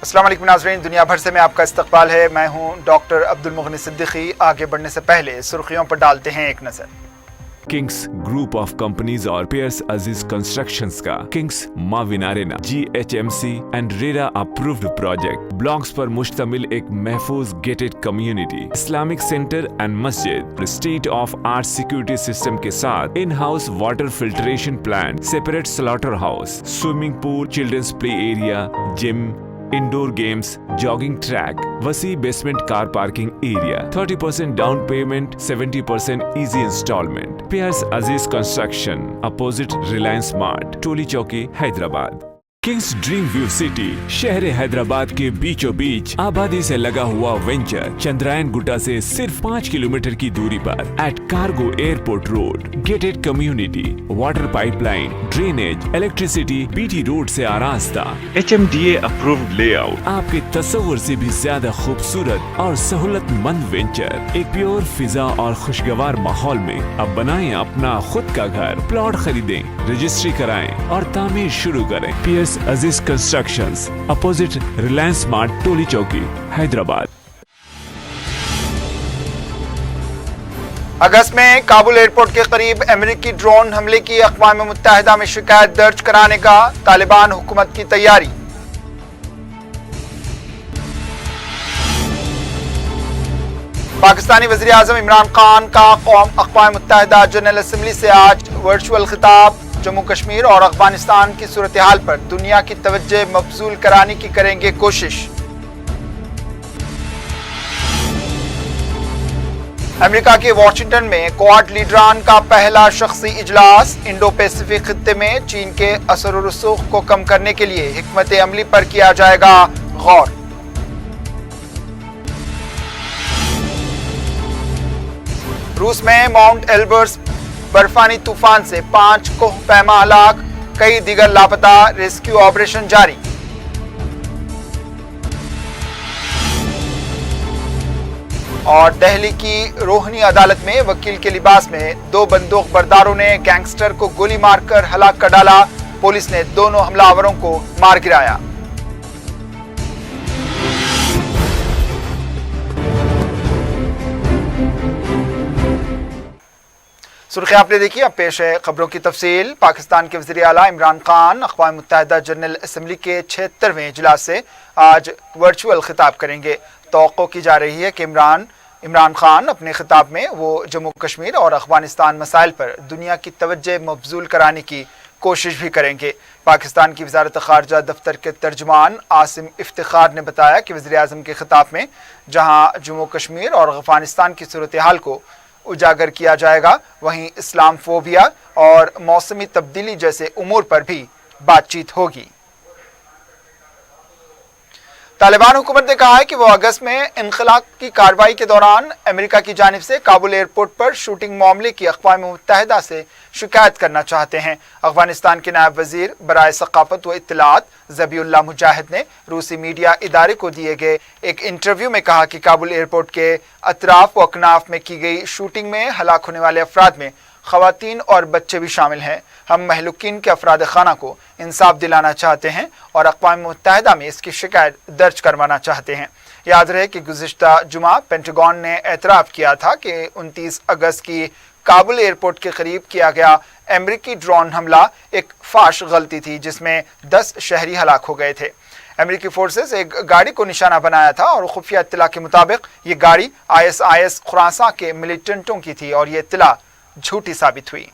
अस्सलाम वालेकुम नाज़रीन, दुनिया भर से मैं आपका इस्तकबाल है। मैं हूं डॉक्टर अब्दुल मुगनी सिद्दीकी। आगे बढ़ने से पहले सुर्खियों पर डालते हैं एक नज़र। किंग्स ग्रुप ऑफ कंपनीज और पियर्स अजीज कंस्ट्रक्शंस का Kings Maven arena GHMC and RERA approved project blocks पर मुश्तमिल एक महफूज gated community, Islamic centre and मस्जिद, state of art security system के साथ in house water filtration plant, separate slaughter house, swimming pool, children's play area, gym, indoor games, jogging track, वसी basement car parking area, 30% down payment, 70% easy installment. Piers अजीज construction, opposite Reliance mart, टोली चौकी, Hyderabad. Kings dream view city शहर हैदराबाद के बीचों बीच आबादी से लगा हुआ venture Chandrayaan Gutta से सिर्फ 5 किलोमीटर की दूरी पर at cargo airport road, gated community, water pipeline, drainage, electricity, BT road से आरास्ता, HMDA अप्रूव्ड लेआउट, आपके तस्वुर से भी ज्यादा खूबसूरत और सहूलतमंद वेंचर एक प्योर फिजा और खुशगवार माहौल में। अब बनाएं अपना खुद का घर, प्लॉट खरीदें, रजिस्ट्री कराएं और तामीर शुरू करें। Piers Aziz constructions, opposite Reliance mart, टोली चौकी, हैदराबाद। अगस्त में काबुल एयरपोर्ट के करीब अमेरिकी ड्रोन हमले की अक़वाम मुत्तहिदा में शिकायत दर्ज कराने का तालिबान हुकूमत की तैयारी। पाकिस्तानी वज़ीर आज़म इमरान खान का अक़वाम मुत्तहिदा जनरल असम्बली से आज वर्चुअल खिताब। जम्मू कश्मीर और अफगानिस्तान की सूरत हाल पर दुनिया की तवज्जो मबजूल कराने की करेंगे कोशिश। अमेरिका के वाशिंगटन में क्वाड लीडरान का पहला शख्सी इजलास। इंडो पैसिफिक खित्ते में चीन के असर और रसूख को कम करने के लिए हिकमत अमली पर किया जाएगा गौर। रूस में माउंट एल्बर्स बर्फानी तूफान से 5 कोह पैमा हलाक, कई दीगर लापता, रेस्क्यू ऑपरेशन जारी। और दिल्ली की रोहनी अदालत में वकील के लिबास में 2 बंदूक बरदारों ने गैंगस्टर को गोली मारकर हलाक कर डाला। पुलिस ने दोनों हमलावरों को मार गिराया। सुर्खी आपने देखी, अब पेश है खबरों की तफसील। पाकिस्तान के वज़ीर आला इमरान खान अक़वाम मुत्तहिदा जनरल असम्बली के 76वें इजलास से आज वर्चुअल खिताब करेंगे। तवक्को की जा रही है कि इमरान खान अपने खिताब में वो जम्मू कश्मीर और अफगानिस्तान मसाइल पर दुनिया की तवज्जो मबजूल कराने की कोशिश भी करेंगे। पाकिस्तान की वज़ारत ख़ारजा दफ्तर के तर्जुमान आसिम इफ्तिखार ने बताया कि वज़ीर आज़म के खिताब में जहाँ जम्मू कश्मीर और अफगानिस्तान की सूरत हाल को उजागर किया जाएगा, वहीं इस्लाम फोबिया और मौसमी तब्दीली जैसे उमूर पर भी बातचीत होगी। तालिबान हुकूमत ने कहा है कि वो अगस्त में इनखला की कार्रवाई के दौरान अमेरिका की जानिब से काबुल एयरपोर्ट पर शूटिंग मामले की अक़वाम मुत्तहिदा से शिकायत करना चाहते हैं। अफगानिस्तान के नायब वजीर बराए सकाफत व इत्तलात ज़बीउल्लाह मुजाहिद ने रूसी मीडिया इदारे को दिए गए एक इंटरव्यू में कहा कि काबुल एयरपोर्ट के अतराफ व अकनाफ में की गई शूटिंग में हलाक होने वाले अफराद में ख़वातीन और बच्चे भी शामिल हैं। हम महलूकीन के अफराद खाना को इंसाफ दिलाना चाहते हैं और अक़वाम मुत्तहिदा में इसकी शिकायत दर्ज करवाना चाहते हैं। याद रहे कि गुज़िश्ता जुमा पेंटागन ने एतराफ़ किया था कि 29 अगस्त की काबुल एयरपोर्ट के करीब किया गया अमेरिकी ड्रोन हमला एक फाश गलती थी जिसमें 10 शहरी हलाक हो गए थे। अमेरिकी फोर्सेस एक गाड़ी को निशाना बनाया था और खुफिया इत्तला के मुताबिक ये गाड़ी ISIS खुरासा के मिलिटेंटों की थी और ये इत्तला झूठी साबित हुई।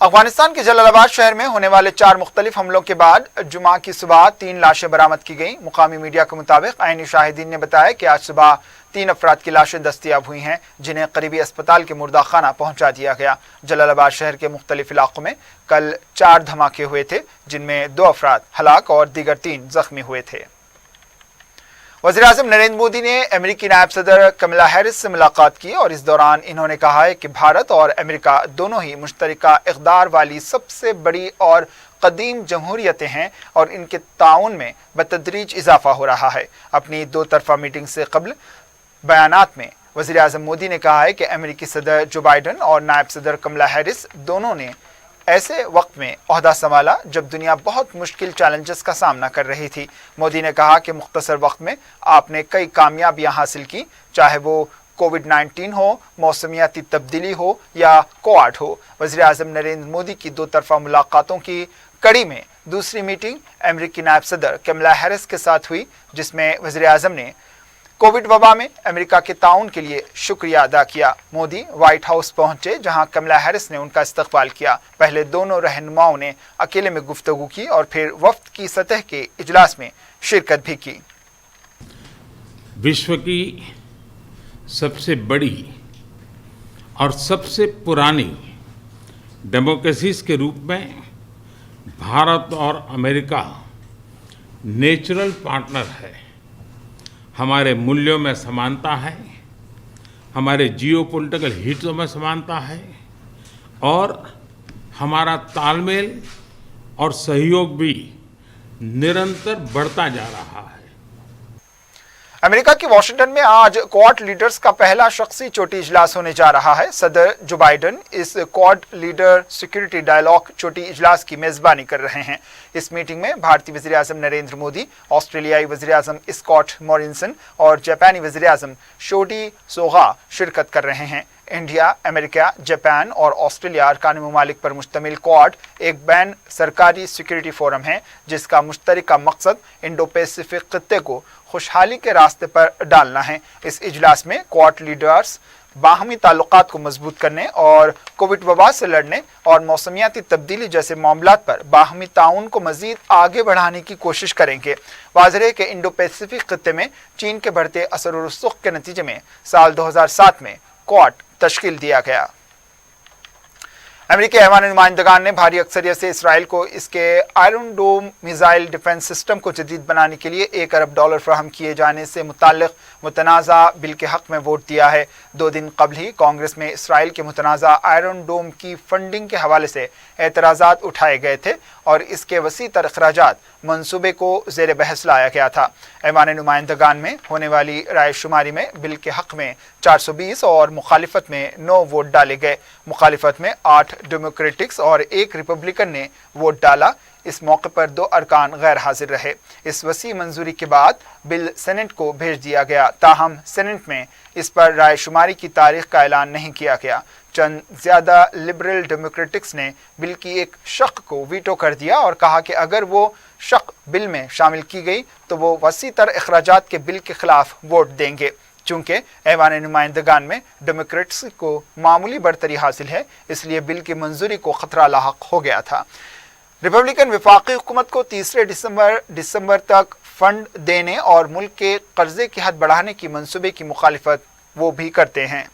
अफगानिस्तान के जलालाबाद शहर में होने वाले 4 मुख्तलिफ हमलों के बाद जुमा की सुबह 3 लाशें बरामद की गईं। मुकामी मीडिया के मुताबिक आईनी शाहिदीन ने बताया कि आज सुबह 3 अफराद की लाशें दस्तयाब हुई हैं जिन्हें करीबी अस्पताल के मुर्दा खाना पहुंचा दिया गया। जलालाबाद शहर के मुख्तलिफ इलाकों में कल 4 धमाके हुए थे जिनमें 2 अफराद हलाक और दीगर 3 जख्मी हुए थे। वज़ीर आज़म नरेंद्र मोदी ने अमेरिकी नायब सदर कमला हैरिस से मुलाकात की और इस दौरान इन्होंने कहा है कि भारत और अमेरिका दोनों ही मुश्तरका इक़दार वाली सबसे बड़ी और कदीम जमहूरियतें हैं और इनके ताउन में बतदरीज इजाफा हो रहा है। अपनी 2 तरफ़ा मीटिंग से कबल बयानात में वज़ीर आज़म मोदी ने कहा है कि अमेरिकी सदर जो बाइडन और नायब सदर कमला हैरिस दोनों ने ایسے وقت میں عہدہ سنبھالا جب دنیا بہت مشکل چیلنجز کا سامنا کر رہی تھی۔ مودی نے کہا کہ مختصر وقت میں آپ نے کئی کامیابیاں حاصل کی، چاہے وہ کووڈ-19 ہو، موسمیاتی تبدیلی ہو یا کوآڈ ہو۔ وزیر اعظم نریندر مودی کی دو طرفہ ملاقاتوں کی کڑی میں دوسری میٹنگ امریکی نائب صدر کملا ہیرس کے ساتھ ہوئی، جس میں وزیر اعظم نے کووڈ وبا میں امریکہ کے تعاون کے لیے شکریہ ادا کیا۔ مودی وائٹ ہاؤس پہنچے جہاں کملا ہیرس نے ان کا استقبال کیا۔ پہلے دونوں رہنماؤں نے اکیلے میں گفتگو کی اور پھر وفد کی سطح کے اجلاس میں شرکت بھی کی۔ विश्व की सबसे बड़ी और सबसे पुरानी डेमोक्रेसीज के रूप में भारत और अमेरिका नेचुरल पार्टनर है। हमारे मूल्यों में समानता है, हमारे जियोपॉलिटिकल हितों में समानता है और हमारा तालमेल और सहयोग भी निरंतर बढ़ता जा रहा है। अमेरिका की वाशिंगटन में आज क्वाड लीडर्स का पहला शख्सी चोटी इजलास होने जा रहा है। सदर जो बाइडन इस क्वाड लीडर सिक्योरिटी डायलॉग चोटी इजलास की मेजबानी कर रहे हैं। इस मीटिंग में भारतीय वज़ीर आज़म नरेंद्र मोदी, ऑस्ट्रेलियाई वज़ीर आज़म स्कॉट मॉरिसन और जापानी वज़ीर आज़म शोडी सोगा शिरकत कर रहे हैं। इंडिया, अमेरिका, जापान और ऑस्ट्रेलिया अरकान ममालिक पर मुश्तमिल क्वाड एक बैन सरकारी सिक्योरिटी फोरम है जिसका मुश्तरका मकसद इंडो पैसिफिक खत्ते को खुशहाली के रास्ते पर डालना है। इस इजलास में क्वाड लीडर्स बाहमी ताल्लुकात को मजबूत करने और कोविड वबा से लड़ने और मौसमियाती तब्दीली जैसे मामलात पर बाहमी ताउन को मजीद आगे बढ़ाने की कोशिश करेंगे। वाज़ेह है कि इंडो पैसिफिक खत्ते में चीन के बढ़ते असर और रसूख के नतीजे में साल 2007 में क्वाड तश्कील दिया गया। अमेरिकी ऐवान नुमाइंदगान ने भारी अक्सरियत से इसराइल को इसके iron dome missile defence system को जदीद बनाने के लिए $1 अरब फराहम किए जाने से मुताल्लिक मुतनाज़ा बिल के हक में वोट दिया है। 2 दिन कबल ही कांग्रेस में इसराइल के मुतनाज़ा आयरन डोम की फंडिंग के हवाले से एतराज़ात उठाए गए थे और इसके वसी तर अखराजात मंसूबे को ज़ेर बहस लाया गया था। ऐवान नुमाइंदगान में होने वाली राय शुमारी में बिल के हक में 420 और मुखालिफत में 9 वोट डाले गए। मुखालिफत में 8 डेमोक्रेटिक्स और 1 रिपब्लिकन ने वोट डाला। इस मौके पर 2 अरकान गैर हाजिर रहे। इस वसी मंजूरी के बाद बिल सेनेट को भेज दिया गया, ताहम सेनेट में इस पर राय शुमारी की तारीख का ऐलान नहीं किया गया। चंद ज्यादा लिबरल डेमोक्रेटिक्स ने बिल की एक शक को वीटो कर दिया और कहा कि अगर वो शक बिल में शामिल की गई तो वो वसी तर अखराजात के बिल के खिलाफ वोट देंगे। चूंकि ऐवान नुमाइंदगान में डेमोक्रेट्स को मामूली बढ़तरी हासिल है, इसलिए बिल की मंजूरी को खतरा लाहक हो गया था। रिपब्लिकन वफाकी हुकूमत को 3 दिसंबर तक फंड देने और मुल्क के कर्जे की हद बढ़ाने की मंसूबे की मुखालिफत वो भी करते हैं।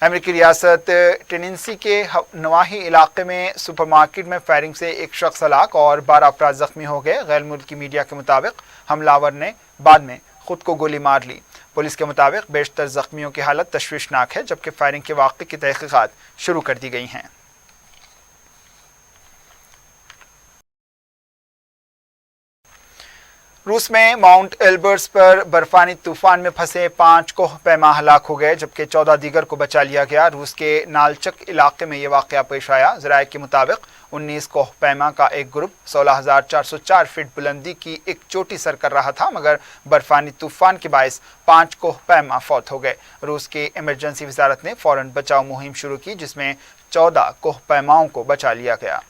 अमेरिकी रियासत टेनेसी के नवाही इलाके में सुपरमार्केट में फायरिंग से एक शख्स हलाक और 12 अफराद जख्मी हो गए। गैर मुल्की मीडिया के मुताबिक हमलावर ने बाद में खुद को गोली मार ली। पुलिस के मुताबिक बेशतर जख्मियों की हालत तशवीशनाक है, जबकि फायरिंग के वाक़े की तहकीकात शुरू कर दी गई हैं। रूस में माउंट एल्बर्स पर बर्फानी तूफान में फंसे 5 कोह पैमा हलाक हो गए, जबकि 14 दीगर को बचा लिया गया। रूस के नालचक इलाके में यह वाक़या पेश आया। ज़राए के मुताबिक 19 कोह पैमा का एक ग्रुप 16,404 फीट बुलंदी की एक चोटी सर कर रहा था, मगर बर्फानी तूफान के बायस 5 कोह पैमा फौत हो गए। रूस की इमरजेंसी वजारत ने फौरन बचाव मुहिम शुरू की, जिसमें 14 कोह पैमाओं को बचा लिया गया।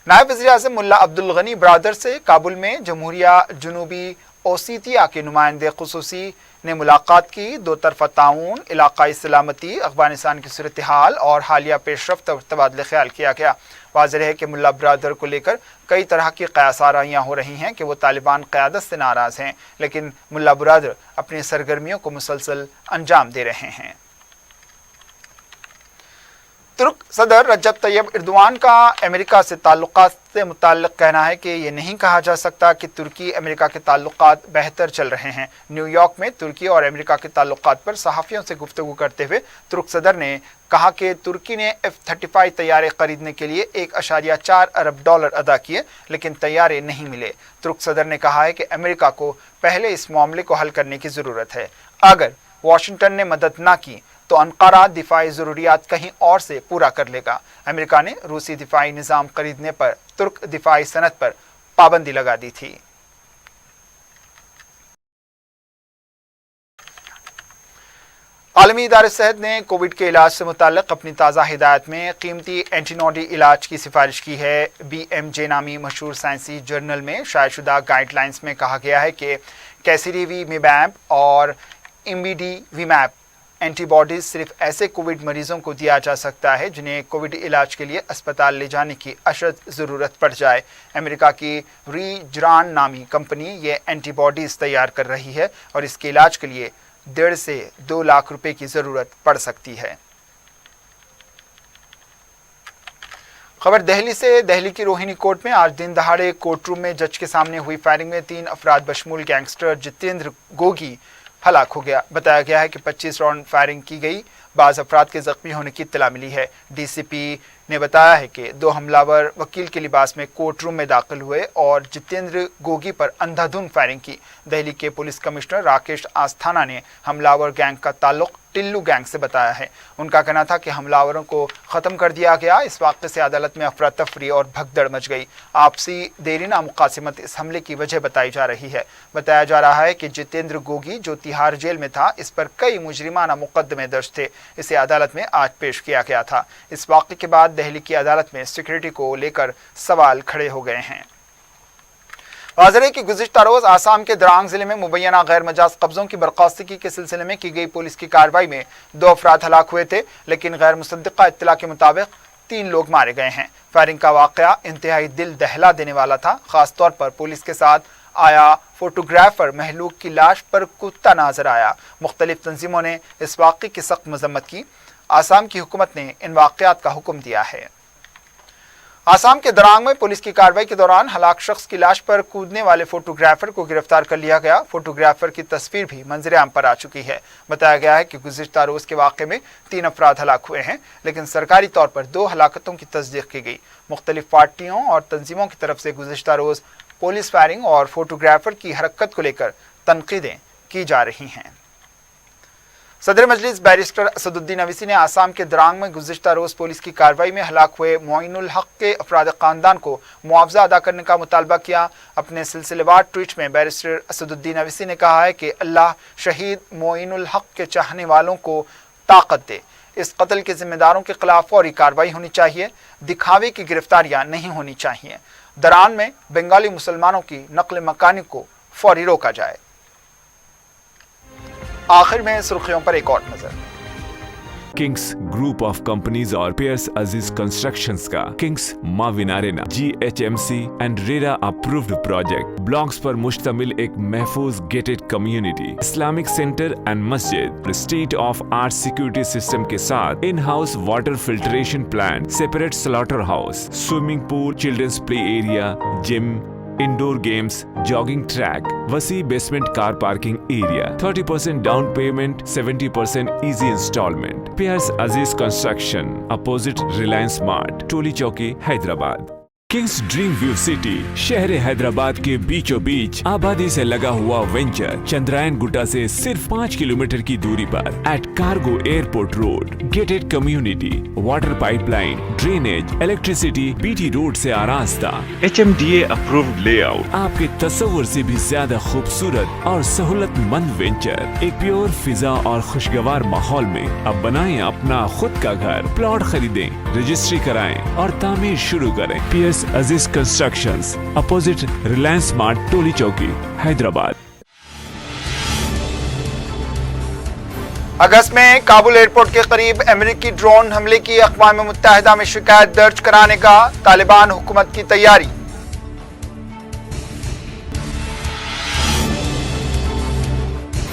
नायब वज़ीर आज़म मुल्ला अब्दुल गनी बरादर से काबुल में जमहूरिया जुनूबी ओसेतिया के नुमाइंदे खुसूसी ने मुलाकात की। 2 तरफ़ा ताउन, इलाक़ाई सलामती, अफ़गानिस्तान की सूरत हाल और हालिया पेशरफ्त और तबादले ख्याल किया गया। वाज़ेह है कि मुल्ला बरादर को लेकर कई तरह की क़यासाराइयाँ हो रही हैं कि वो तालिबान क़यादत से नाराज़ हैं, लेकिन मुल्ला बरादर अपनी सरगर्मियों को मुसलसल अंजाम दे रहे हैं। तुर्क सदर रजब तैयब एर्दोआन का अमेरिका से ताल्लुकात से मुताल्लिक़ कहना है कि ये नहीं कहा जा सकता कि तुर्की अमेरिका के ताल्लुकात बेहतर चल रहे हैं। न्यूयॉर्क में तुर्की और अमेरिका के ताल्लुकात पर सहाफ़ियों से गुफ्तगू करते हुए तुर्क सदर ने कहा कि तुर्की ने F-35 तैयारे खरीदने के लिए $1.4 अरब अदा किए, लेकिन तैयारे नहीं मिले। तुर्क सदर ने कहा है कि अमेरिका को पहले इस मामले को हल करने की ज़रूरत है। अगर वाशिंगटन ने मदद ना की तो अंकारा दिफाई ज़रूरियात कहीं और से पूरा कर लेगा। अमेरिका ने रूसी दिफाई निज़ाम खरीदने पर तुर्क दिफाई सनत पर पाबंदी लगा दी थी। आलमी इदारे सेहत ने कोविड के इलाज से मुताल्लिक अपनी ताज़ा हिदायत में कीमती एंटीनोडी इलाज की सिफारिश की है। BMJ नामी मशहूर साइंसी जर्नल में शायदशुदा गाइडलाइंस में कहा गया है कि कैसिरीवीमैब और इमिडीवीमैब एंटीबॉडीज सिर्फ ऐसे कोविड मरीजों को दिया जा सकता है जिन्हें कोविड इलाज के लिए अस्पताल ले जाने की अशद ज़रूरत पड़ जाए। अमेरिका की रीजरान नामी कंपनी ये एंटीबॉडीज तैयार कर रही है और इसके इलाज के लिए 1.5 से 2 लाख रुपए की जरूरत पड़ सकती है। खबर दिल्ली से। दिल्ली की रोहिणी कोर्ट में आज दिन दहाड़े कोर्ट रूम में जज के सामने हुई फायरिंग में 3 अफराद बशमूल गैंगस्टर जितेंद्र गोगी हलाक हो गया। बताया गया है कि 25 राउंड फायरिंग की गई। बाज़ अफराद के जख्मी होने की इत्तला मिली है। DCP ने बताया है कि 2 हमलावर वकील के लिबास में कोर्ट रूम में दाखिल हुए और जितेंद्र गोगी पर अंधाधुंध फायरिंग की। दिल्ली के पुलिस कमिश्नर राकेश आस्थाना ने हमलावर गैंग का ताल्लुक टिल्लू गैंग से बताया है। उनका कहना था कि हमलावरों को ख़त्म कर दिया गया। इस वाक़े से अदालत में अफरा तफरी और भगदड़ मच गई। आपसी देरीना मुकासिमत इस हमले की वजह बताई जा रही है। बताया जा रहा है कि जितेंद्र गोगी जो तिहाड़ जेल में था, इस पर कई मुजरिमाना मुकदमे दर्ज थे। इसे अदालत में आज पेश किया गया था। इस वाक़े के बाद दिल्ली की अदालत में सिक्योरिटी को लेकर सवाल खड़े हो गए हैं। वाज़ेह है कि गुज़िश्ता रोज़ आसाम के द्रांग जिले में मुबैना गैर मजाज कब्जों की बर्खास्तगी के सिलसिले में की गई पुलिस की कार्रवाई में 2 अफराद हलाक हुए थे, लेकिन गैर मुसद्दिक़ा इत्तला के मुताबिक 3 लोग मारे गए हैं। फायरिंग का वाक़या इंतहाई दिल दहला देने वाला था। खास तौर पर पुलिस के साथ आया फोटोग्राफर महलूक की लाश पर कुत्ता नजर आया। मुख्तलिफ तंजीमों ने इस वाक़े की सख्त मजम्मत की। आसाम की हुकूमत ने इन वाक़यात का हुक्म दिया है। आसाम के दरांग में पुलिस की कार्रवाई के दौरान हलाक शख्स की लाश पर कूदने वाले फोटोग्राफर को गिरफ्तार कर लिया गया। फोटोग्राफर की तस्वीर भी मंजर आम पर आ चुकी है। बताया गया है कि गुज़िश्ता रोज के वाक़े में 3 अफराद हलाक हुए हैं, लेकिन सरकारी तौर पर 2 हलाकतों की तस्दीक की गई। मुख्तलिफ पार्टियों और तंजीमों की तरफ से गुज़िश्ता रोज पुलिस फायरिंग और फोटोग्राफर की हरकत को लेकर तनकीदें की जा रही हैं। सदर मजलिस बैरिस्टर असदुद्दीन अवीसी ने आसाम के द्रांग में गुज़िश्ता रोज़ पुलिस की कार्रवाई में हलाक हुए मोइनुल हक के अफराद ख़ानदान को मुआवजा अदा करने का मुतालबा किया। अपने सिलसिलेवार ट्वीट में बैरिस्टर असदुद्दीन अवीसी ने कहा है कि अल्लाह शहीद मोइनुल हक के चाहने वालों को ताकत दे। इस कत्ल के जिम्मेदारों के खिलाफ फौरी कार्रवाई होनी चाहिए। दिखावे की गिरफ्तारियां नहीं होनी चाहिए। दरान में बंगाली मुसलमानों की नकल मकानी को फौरी रोका जाए। आखिर में सुर्खियों पर एक और नजर। किंग्स ग्रुप ऑफ कंपनीज और पियर्स अजीज कंस्ट्रक्शंस का Kings Maven arena GHMC and RERA approved project blocks पर मुश्तमिल एक महफूज gated community, Islamic centre and मस्जिद, state of art security system के साथ in house water filtration plant, separate slaughter house, swimming pool, children's play area, gym, indoor games, jogging track, वसी basement car parking area, 30% down payment, 70% easy installment. Piers अजीज construction, opposite Reliance mart, टोली चौकी, Hyderabad. Kings dream view city शहर हैदराबाद के बीचों बीच आबादी से लगा हुआ venture Chandrayaan Gutta से सिर्फ 5 किलोमीटर की दूरी पर at cargo airport road, gated community, water pipeline, drainage, electricity, BT road से आरास्ता, HMDA अप्रूव्ड लेआउट, आपके तस्वर से भी ज्यादा खूबसूरत और सहूलतमंद वेंचर एक प्योर फिजा और खुशगवार माहौल में। अब बनाएं अपना खुद का घर, प्लॉट खरीदें, रजिस्ट्री कराएं और तामीर शुरू करें। Piers Aziz constructions, opposite Reliance mart, टोली चौकी, हैदराबाद। अगस्त में काबुल एयरपोर्ट के करीब अमेरिकी ड्रोन हमले की अक़वाम मुत्तहिदा में शिकायत दर्ज कराने का तालिबान हुकूमत की तैयारी।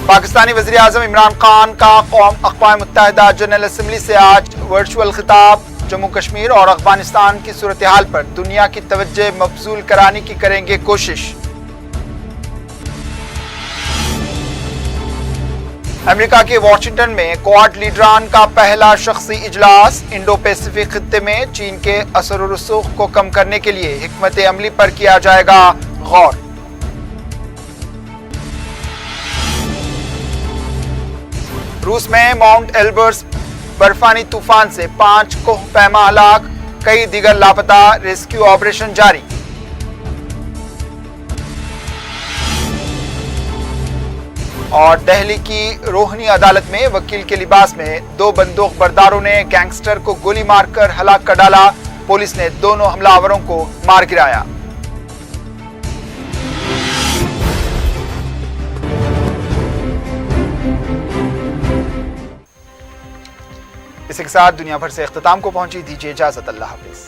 पाकिस्तानी वज़ीर आज़म इमरान खान का अक़वाम मुत्तहिदा जनरल असम्बली से आज वर्चुअल खिताब। जम्मू कश्मीर और अफगानिस्तान की सूरत हाल पर दुनिया की तवज्जो मबजूल कराने की करेंगे कोशिश। अमेरिका के वाशिंगटन में क्वाड लीडरान का पहला शख्सी इजलास। इंडो पैसिफिक खित्ते में चीन के असर और रसूख को कम करने के लिए हिकमत अमली पर किया जाएगा गौर। روس میں ماؤنٹ ایلبرس برفانی طوفان سے 5 کوہ پیما ہلاک، کئی دیگر لاپتہ، ریسکیو آپریشن جاری۔ اور دہلی کی روہنی عدالت میں وکیل کے لباس میں 2 بندوق برداروں نے گینگسٹر کو گولی مار کر ہلاک کر ڈالا، پولیس نے دونوں حملہ آوروں کو مار گرایا۔ اسی کے ساتھ دنیا بھر سے اختتام کو پہنچی، دیجیے اجازت، اللہ حافظ۔